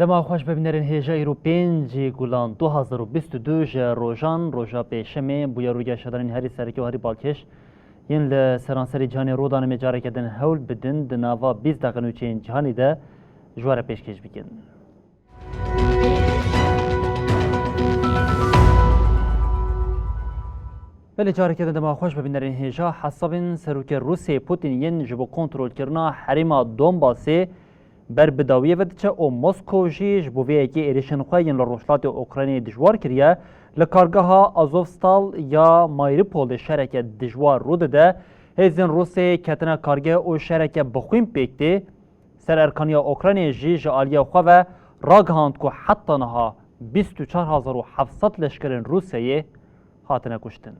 دما خوش ببینرین هیجا ایرو 5 گولان 2022 روزان روزا پیشمه بویا روی شدن هری سرکی و هری بالکش ین لسرانسری جهانی رودان مجاره کدن هول بدن دناوا 20 دقیقه نوچین جهانی ده جوار پیشکش بکن. بله جاره کدن دما خوش ببینرین هیجا حسابین سروک روسی پوتین ین جبو کنترول کرنا حریما دونباسی بر بداویه و دچه او مسکو جیش بویه که ایریشن خواهین لروشلات اوکراینی دجوار کریه لکارگاه آزوفستال یا مایریپول شرکت دجوار رو ده هیزن روسی کتنا کارگه او شرکت بخویم پیکتی سر ارکانیا اوکراینی جیش آلیا خواه و راگهاند که حتی نها 24,700 لشکرین روسیه خاطنه کشتن.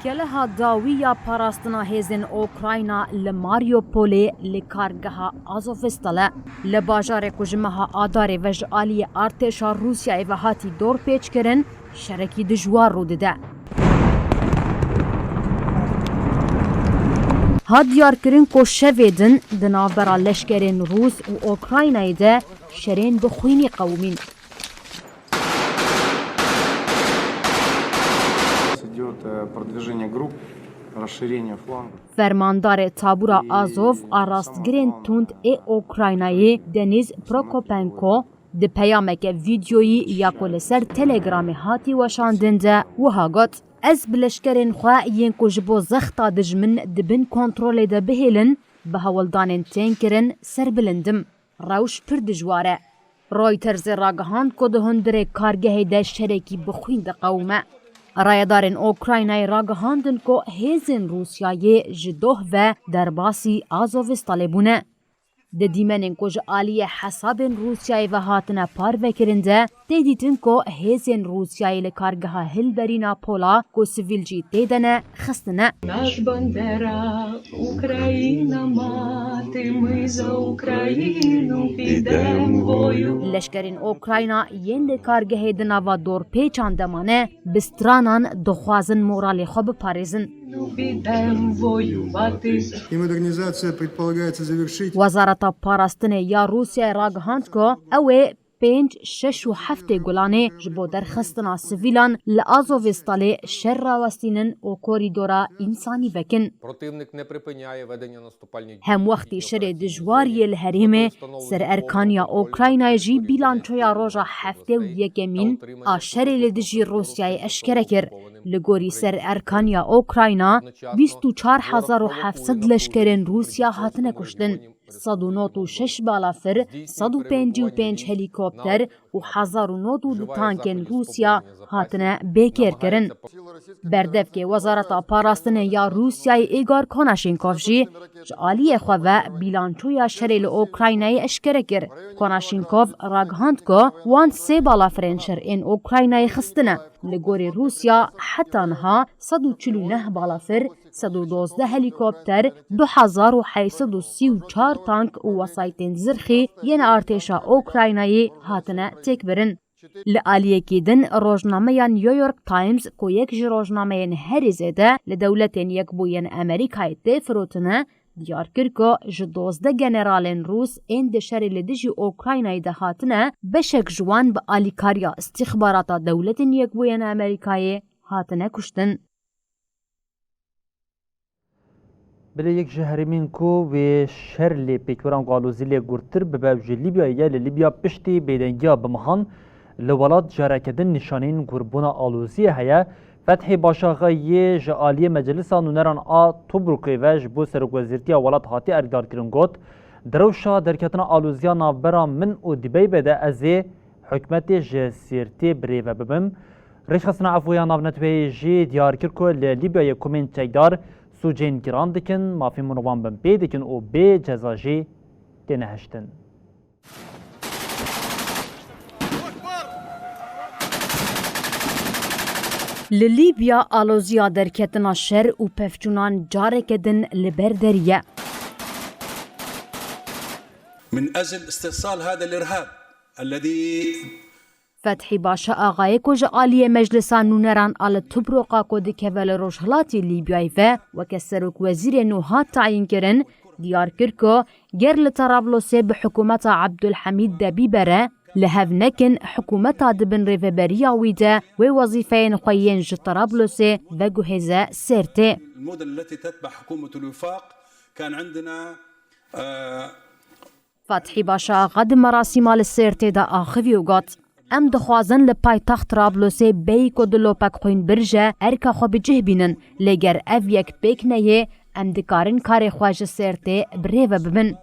گلها داویا پاراستنا هیزن اوکراینا لماریوپولی لکارگها آزوفستاله لباجار کجمها آدار وج آلی ارتشا روسیا و هاتی دور پیچ کرن شرکی دجوار رو ده. ها دیار کرن کو شویدن دنابرا لشکرین روس و اوکراینای ده شرین بخوینی قومین. فرماندار تابورا آزوف آراستگرین تند ای اوکراینایی دنیز پروکوپنکو ده پیامک ویدیویی یا کلسر تلگرام هاتی وشاندنده و ها گوت از بلشکرین خواه ین کجبو زختا دجمن دبن کنترول ده بهیلن به هولدانین تینکرن سر بلندم روش پر دجواره. رویترز راگهاند که ده هندره کارگه ده شرکی بخوین ده قومه. رایدارن اوکراینای راگهاندن که هیزن روسیای جدوه و درباسی آزوفستاله بونه. ده دیمنن که آلی حسابن روسیای و هاتنه پار وکرنده دیدیتن که هیزن روسیای لکارگه هل برینا پولا که سویل جی دیدنه خستنه. ناش بندera Україна мати, ми за Україну підем вою. لشکرین اوکراینا ین لکارگه دناوا دور پیچان دمانه بسترانان دخوازن مورالی خوب پاریزن. И модернизация предполагается завершить. وزارت پاراستن یا روسیه راگهاند که اوه 5 6 و 7 گلانه جبو درخستنا سویلان لآزوفستالی شر راوستینن و کوریدورا انسانی بکن. هم وقتی شر دجواری الهریمه سر ارکانیا اوکراینای جی بیلانچویا روژا هفته و یکمین آشر لدجی روسیای اشکره کر. لگوری سر ارکانیا اوکراینا 24,700 لشکرین روسیا هاتنه کشتن. 196 بالافر، 155 هلیکوپتر و 1092 تانکن روسیا هاتنه بیکر کرن. بردف که وزارت پاراستن یا روسیای ایگار کناشینکوف جی جالی خواه بیلانچویا شریل اوکراینای اشکره کر. کناشینکوف راگهاند که وان 3 بالافرین شر این اوکراینای خستنه. لگوری روسیا حتی نها 149 بالافر، 112 هلیکوپتر، 2834 تانک و وسایتین زرخی ین ارتشا اوکراینایی هاتنه تک برن. لآلیه کیدن روزنامه نیویورک تایمز که یک روزنامه هری زده لدولتین یک بوین امریکای تفروتنه دیار کر که جدوزده گنرالین روس این دشاری لدجی اوکراینای ده هاتنه بشک جوان به آلیکاریا استخبارات دولتین یک بوین امریکای هاتنه کشتن. بله یک جهرمین کو و شر لی پیکوران قالوزی لی گرتر به بوجه لیبیا یا لیبیا پشتی بیدنگیا بمهان لولاد جارکدن نشانین گربونا آلوزی هیا فتح باشاغای جعالی مجلس نونران توبروکی و جبو سرک وزیرتی ولاد هاتی اردار کرن گوت دروشا درکتنا آلوزیا نافبرا من و دیبی بده از حکمت جسیرتی بری و ببم ریش خسنا عفویا ناف نتوی جی دیار کرکو لیبیا کومین چکدار سوجین گران دکن مافی منوان بن پی دکن و بی جزا جی تینه هشتن. للیبیا آلوزیا درکتنا شر و پفچونان جارک دن لبر دریه. من أجل استئصال هذا الإرهاب الذي فتحی باشا آقای کج آلی مجلسان نونران آل تبروقا کد کول روشهلاتی لیبیای و که سروک وزیر نوها تعیین کرن دیار کرکو گر لطرابلوسه به حکومت عبدالحمید دبی بره لهف نکن حکومت دبن ریفبریا ویده و وظیفه نخوین جطرابلوسه و گوهزه سرته. المدن التي تتبع حكومة الوفاق كان عندنا فتحی باشا قد مراسم السرته دا آخوی وگات. ام دخوازن لپای تخت طرابلوسه بی کد لوپک خوین برجه ارکا خو بجه بینن لگر اف یک بیک نیه ام دکارن کار خواج سرته بریو ببن.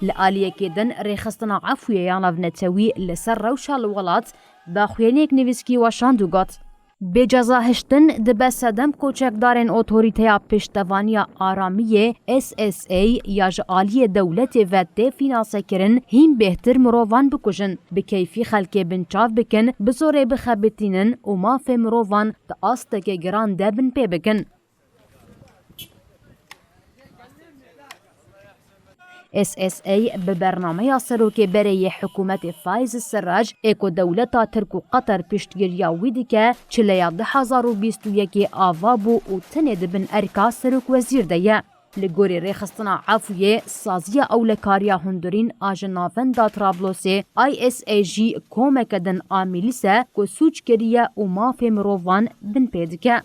لآلیه کدن ریخستنا عفویه یاناو نتوی لسر روشا الولات دا خوینیک نویسکی وشاندو گات. به جزا هشتن دبه سدم کوچکدارن اوتوریتیا پشتوانیا آرامیه SSA یا جعالی دولت و ده فینانسه کرن هیم بهتر مروان بکشن به کیفی خلک بنچاف بکن بزوره بخبتینن و ماف مروان دا آستک گران دبن پی بکن. SSA به برنامه سروک برای حکومت فایز سراج اکو دولتا ترک و قطر پشتگیریا ویدی که 2021 آوا بو و تند بن ارکا سروک وزیر دیه. لگوری ریخستنا عفویه سازی اولکاریا هندورین آجنافن دا طرابلوسه ISAG کومکدن آمیلیسه که سوچ کریه و ماف مروان بن پیدکه.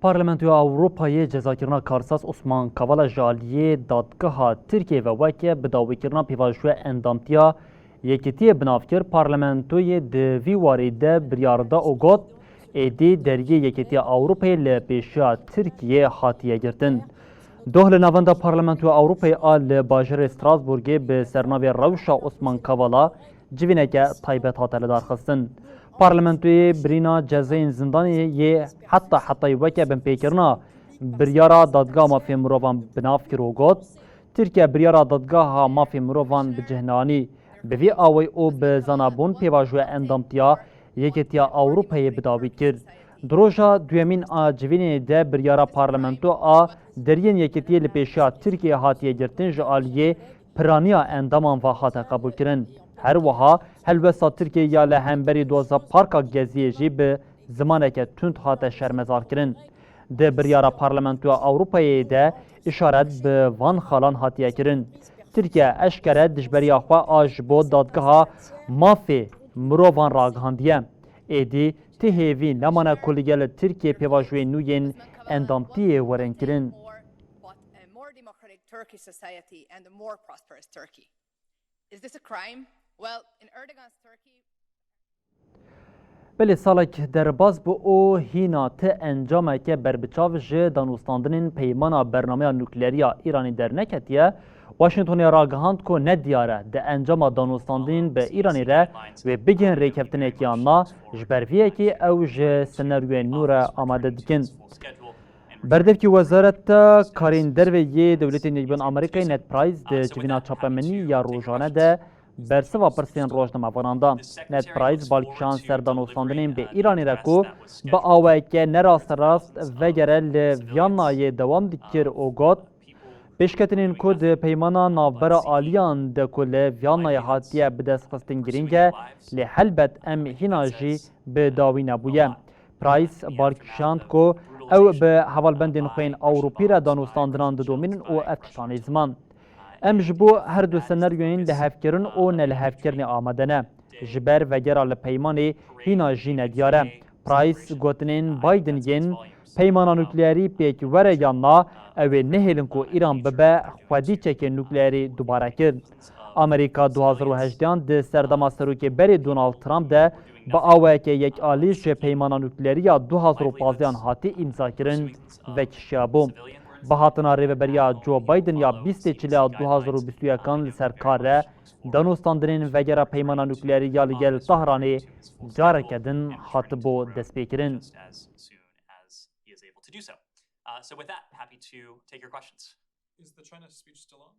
پارلمانتوی اروپای جزاکرنا کارساز عثمان کاوالا جالیه دادگاه ترکیه و وکیه بداویکرنا پیواژوی اندامتیا یکیتی بنافکر پارلمانتوی دوی واریده بریاردا اوگوت ایدی دریه یکیتی اروپای لپیشیا ترکیه خاتیه گرتن. دوهل نواندا پارلمانتوی اروپای آل باجر استراسبورگی به سرناوی روشا عثمان کاوالا جوینکه تایبت هاتل دارخستن. پارلمانتوی برینا جزاین زندانی یه حتی وکه بن پیکرنا بریارا دادگاه مافی مروان بناف کروگوت ترکیه بریارا دادگاه مافی مروان بجهنانی بوی آوی او به زنابون پیواژوی اندامتیا یکیتیا اروپای بداوی کرد. دروژا دویمین آجوین ده بریارا پارلمانتو درین یکیتی لپیشیا ترکیه هاتیه گرتن جعالیه پرانیا اندامان و خاطه قبول کرن. هر وها هلوسا ترکیه یا لهمبری دوزا پارکا گزیه جی به زمانه که تند هاته شرمزار کرن. ده بریارا پارلمانتو اروپایی ده اشارت به وان خالان هاتیه کرن. ترکیه اشکره دجبری آخوا آج بود دادگاه مافی مروان راگهاندیه. ایدی تهیوی نمانه کلیگل ترکیه پیواژوی نوین اندامتی ورن کرن. بله سالک در باز بو او هینا ته انجامه که بربچاو جه دانوستاندنین پیمانا برنامه نوکلریا ایرانی در نکتیه واشنگتن راگهاند کو ندیاره ده انجام دانوستاندنین به ایرانی ره و بگین ریکفتن اکیاننا جبرویه که او جه سناریوی نور آماده دکن. بردف که وزارت کارین دروی دولت نگبان آمریکای نت پرایز ده جوینا چاپمنی یا روزانه ده برسوا پرسین روزنامه واناندا. نت پرایز بالکشان سردانوستاندنین به ایرانی رکو با آوه که نراست راست وگره لویانای دوام دکر اوگات پیشکتنین کد پیمانا نافبرا آلیان ده کل ویانای حاتیه بدست خستن گرینگه لحلبت ام هیناجی به داوی نبویه. پرایس بالکشاند کو او به حوالبندین خوین اوروپی را دانوستاندنان دومینن او اتشانی زمان. ام جبو هر دو سناریوین لحفکرن او نلحفکرن آمدنه. جبر و گرال پیمانی هینا جی ندیاره. پرایس گوتنین بایدن ین پیمانا نوکلیری پیکوره یا نا اوه نهیلن کو ایران ببه خودی چکه نوکلیری دوباره کرد. امریکا 2018 ده سردما سروک بری دونالد ترامپ ده با آوه که یک آلیش پیمانا نوکلیری یا 2015 هاتی امضا کرن و کشیابو. با هاتنا ریوبریا جو بایدن یا 20 چلی 2021 لسرکاره دانوستاندرین وگره پیمانا نوکلیری یا لگل طهرانی جاره کدن خاطبو دست پیکرن. So with that, happy to take your questions. Is the China speech still on?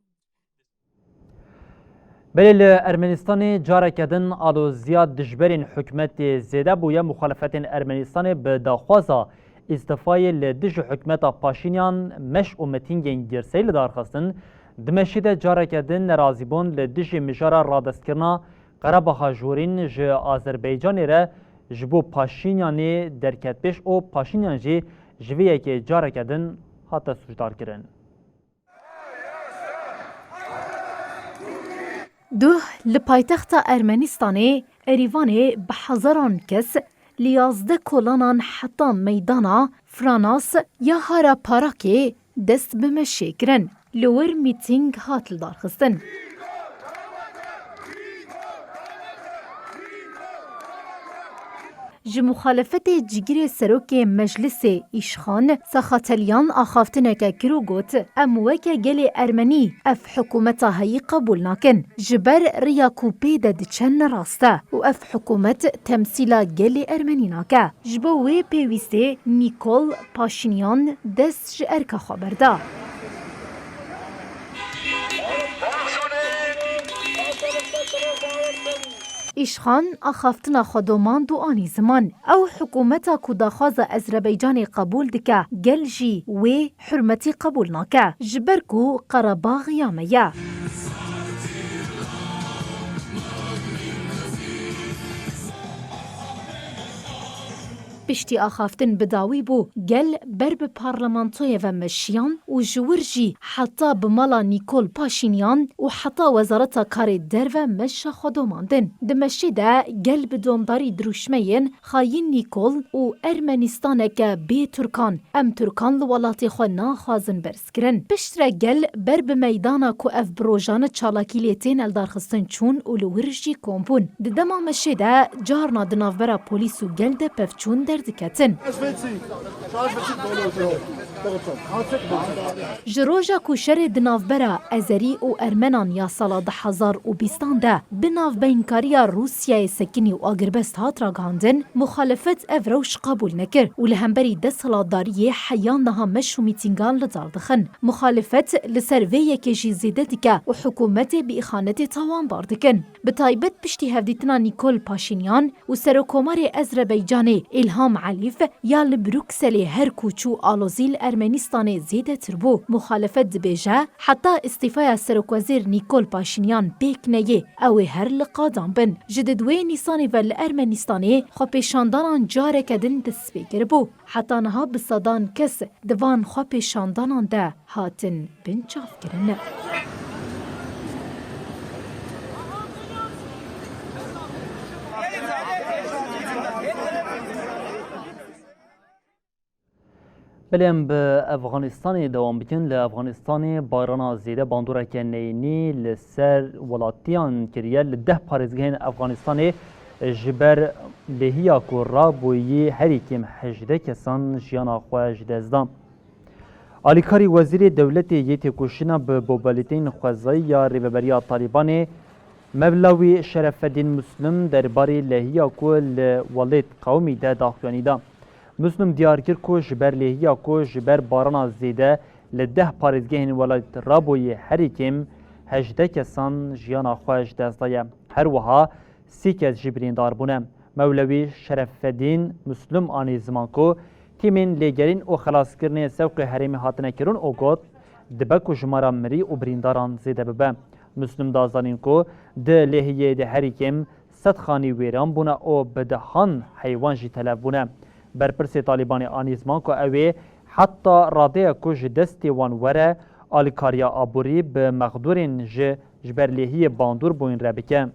بله ارمنستان جاره کدن آلو زیاد دجبرین حکمت زیده بویا مخالفت ارمنستان به داخوازا استفای لدج حکمت پاشینیان مش و متینگین گرسی لدارخستن دمشید جاره کدن نرازیبون لدج مجارا رادست کرنا قرباخا جورین ج آذربایجان را جبو پاشینیانی درکت پیش و پاشینیان جی جویه که جاره کدن حتی سوچدار کرن. دو لپایتخت ارمنستانê Erîvanê bi hezaran kes li 11 kolanan heta meydana Franas ya Haraparakê dest bi meşê kirin. Li wir mîtîng hat lidarxistin. ji muxalefetê cigirê serokê meclisê îşxan Saxateliyan axaftineke kir û got em weke gelê Ermenî ev hikûmeta heyî qebûl nakin ji ber rêya ku pê de diçe nerast e û ev hikûmet temsîla gelê Ermenî nake. Ji bo wê pêwîstê Nîkol Paşinyan dest ji erka xwe berda. İşxan axaftina xwedomand û anî ziman ew hikûmeta ku daxwaza Ezerbaycanê qebûl dike gel jî wê hurmetî qebûl nake ji ber ku Qarabağ ya me ye. Piştî axaftin bi dawî bû gel ber bi parlamentoyê ve meşiyan û ji wir jî heta bi mala Nîkol Paşinyan û heta Wezareta Karê Derve meşa xwedomandin. Di meşê de gel bi domdarî dirûşmeyên xayîn Nîkol û Ermenistaneke bê Türkan em Türkan li welatê xwe naxwazin berskirin. Piştre gel ber bi meydana ku ev bi rojane çalakî lê tên eldarxistin çûn û li wir jî kombûn. Di dema meşê de carna di navbera polîs û gel de pevçûn derdiketin. Ji roja ku şerê di navbera Ezerî û Ermenan ya sala 2020 de bi navbeynkariya Rûsyayê sekinî û agirbest hat ragihandin, muxalefet ev rewş qebûl nekir û li hemberî desthilatdariyê heyan niha meş û mîtîngan li dar dixin. Muxalefet li ser vê yekê jî zêde dike û hikûmetê bi îxanetê tawan bar dikin. Bi taybet piştî hevdîtina Nîkol Paşinyan û Serokkomarê Ezerbaycanê İlham Alîf ya li Brükselê her ku çû alozîl Ermenistanê zêdetir bû. Muxalefet dibêje heta îstîfaya Serokwezîr Nîkol Paşinyan pêk neyê ew ê her li qadan bin. Ji di duê Nîsanê ve li Ermenistanê xwepêşandanan careke din dest pê kiribû. Heta niha bi sedan kes di van xwepêşandanan de hatin binçavkirin. بلیم به افغانستان دوام بکن لافغانستان باران زیده باندورا که نینی لسر ولاتیان کریه لده پارزگهین افغانستان جبر لهیا کو رابویی هریکیم حجده کسان جیانا خواه جدزدام. آلیکاری وزیر دولت یتی کوشنا به بوبالیتین خوزایی یا ریوبریا طالبان مولوی شرف الدین مسلم درباره لهیا کو لولید قومی ده داخلانی ده. مسلم دیار کرد که جبر لهیا که جبر باران زیده لده پارزگهین ولایت رابوی هریکیم هجده کسان جیانا خواهش دستایه. هر وها 30 کس جبرین دار بونه. مولوی شرف الدین مسلم آنی زمان که تیمین لگرین و خلاص کرنه سوق حریم هاتنه کرون او گوت دبک و جمارا مری و برینداران زیده ببه. مسلم دازانین که ده لهیه ده هریکیم 100 خانی ویران بونه و بدهان حیوان جی تلف بونه. برپرسی طالبان آنیزمان که اوی حتی راده کج دستی وان وره آلیکاریا آبوری به مقدورین جبرلیهی باندور بوین ربکه.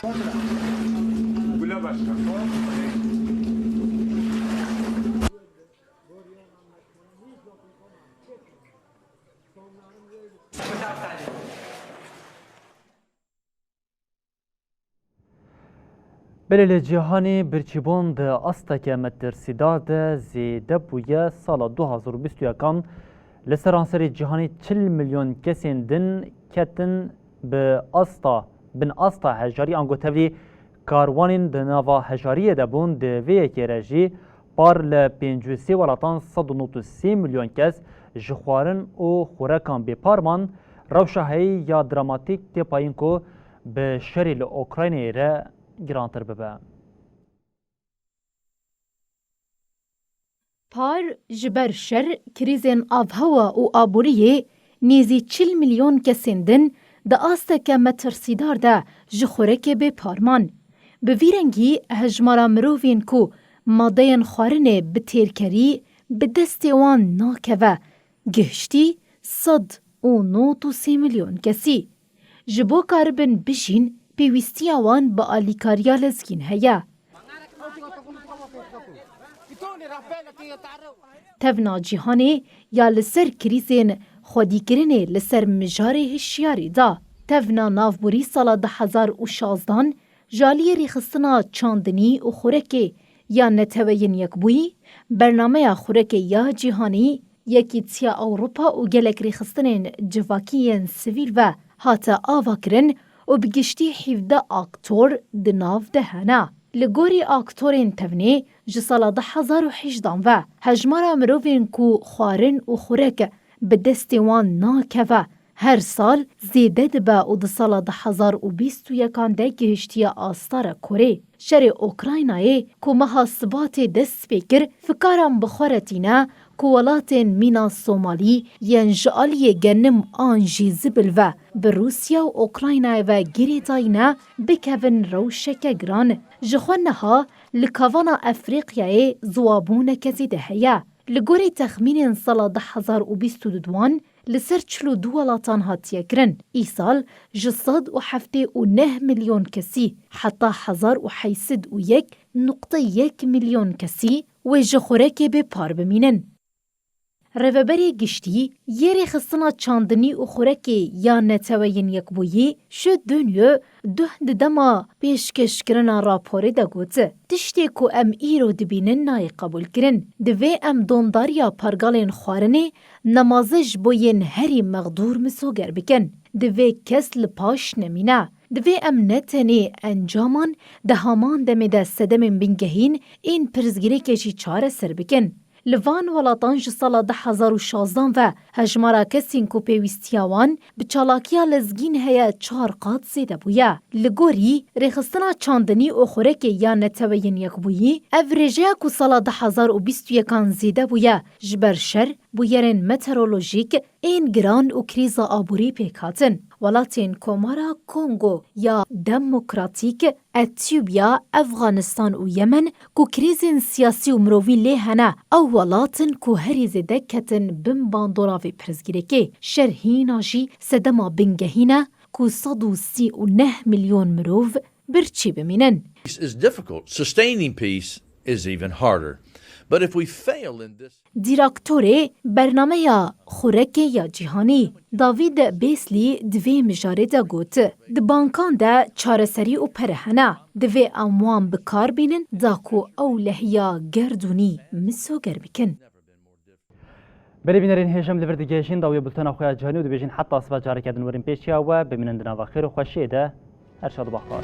بله جهانی برچیبون ده استک مترسیدار ده زیده بویه سال 2021 کان لسرانسری جهانی 40 میلیون کسین دن کتن به استا هجاری انگوتوی کاروانین ده ناوا هجاری ده بون ده وی کرجی بار ل 53 ولاتان 193 میلیون کس جخوارن او خورکان به پارمان روشهایی یا دراماتیک تپاین کو به شری ل اوکراینی را گرانتر ببه. پار جبر شر کریزن آبهوا و آبوریه نیزی 40 میلیون کسیندن ده آستک مترسیدار ده جخورک به پارمان. به ویرنگی هجمارا مرووین کو مادین خوارنه به تیرکری به دست وان ناکوه گهشتی 193 میلیون کسی. جبو کاربن بشین پیوستی آوان با آلیکاریا لزگین هیا. تفنا جیهانی یا لسر کریزین خودی کرنه لسر مجاره هشیاری دا. تفنا نافبوری سال 2016 جالی ریخستنا چاندنی و خورکه یا نتوین یک بوی برنامه خورکه یا جیهانی یکی تیا اوروپا و گلک ریخستنین جواکیین سویل و هاتا آوا کرن و بگشتی 17 آکتور دناف دهانا. لگوری آکتورین تونی جسال 2018 و هجمارا مروفین کو خوارن و خورک به دستوان ناکوه هر سال زیده دبا و ده سال 2021 ده گهشتی آستار کوره. شر اوکراینای که محاسبات دست بکر فکرم بخورتینه که ولاتین مینا سومالی ینجالی گنم آنجی زبل و به روسیا و اوکراینای و گریتاینه بکون روشک گران. جخونها لکوانا افریقیای زوابون کزی دهیه. لگوری تخمین سال 2022 لسر 42 ولاتان هاتیه کرن. ای سال 679 میلیون کسی حتی 1081.1 میلیون کسی و جخورک به پار بمینن. روبری گشتی یری خستنا چاندنی و خورکی یا نتوین یک بویی شد دنیا ده دما پیشکش کرنا راپوری دا گوته. تشتی کو ام ایرو دبینن نای قبول کرن. دوی ام دونداریا پرگالین خوارنه نمازش بوین هری مغدور مسوگر بکن. دوی کس لپاش نمینه. دوی ام نتنی انجامان ده همان دمیده سدم بینگهین این پرزگیری کشی چاره سر بکن. لوان ولاتان جسال 2016 و هجمارا کسین کو پیوستیاوان به چالاکیا لزگین هیا 4 قات زیده بویا. لگوری ریخستنا چاندنی و خورک یا نتوین یک بویی افریجه کو سال 2021 زیده بویا جبر شر بویرن مترولوژیک این گران و کریز آبوری پیکاتن. ولاتین کومارا کنگو یا دموکراتیک اتیوبیا افغانستان و یمن کو کریزین سیاسی و مروی لیهنه او ولاتن کو هریز دکتن بم باندوراوی پرزگیرکی شرهی ناجی سدما بنگهینه کو 139 میلیون مروف برچی بمینن. Peace is difficult. Sustaining peace is even harder. But if we fail in this... دیراکتوری برنامه یا خورک یا جیهانی داوید بیسلی دوی مجاره دا گوت. د بانکان دا چارسری و پرهنه دوی اموان بکار بینن دا کو اولهیا گردونی مسو گر بکن. بله بینرین هیجم لوردگیشین داوی بلتن اخویا جهانی و دویجین حتی اصفا جاره کردن ورین پیشیا و ببینن دنا و خیر و خوشی ده هر شاد بخار.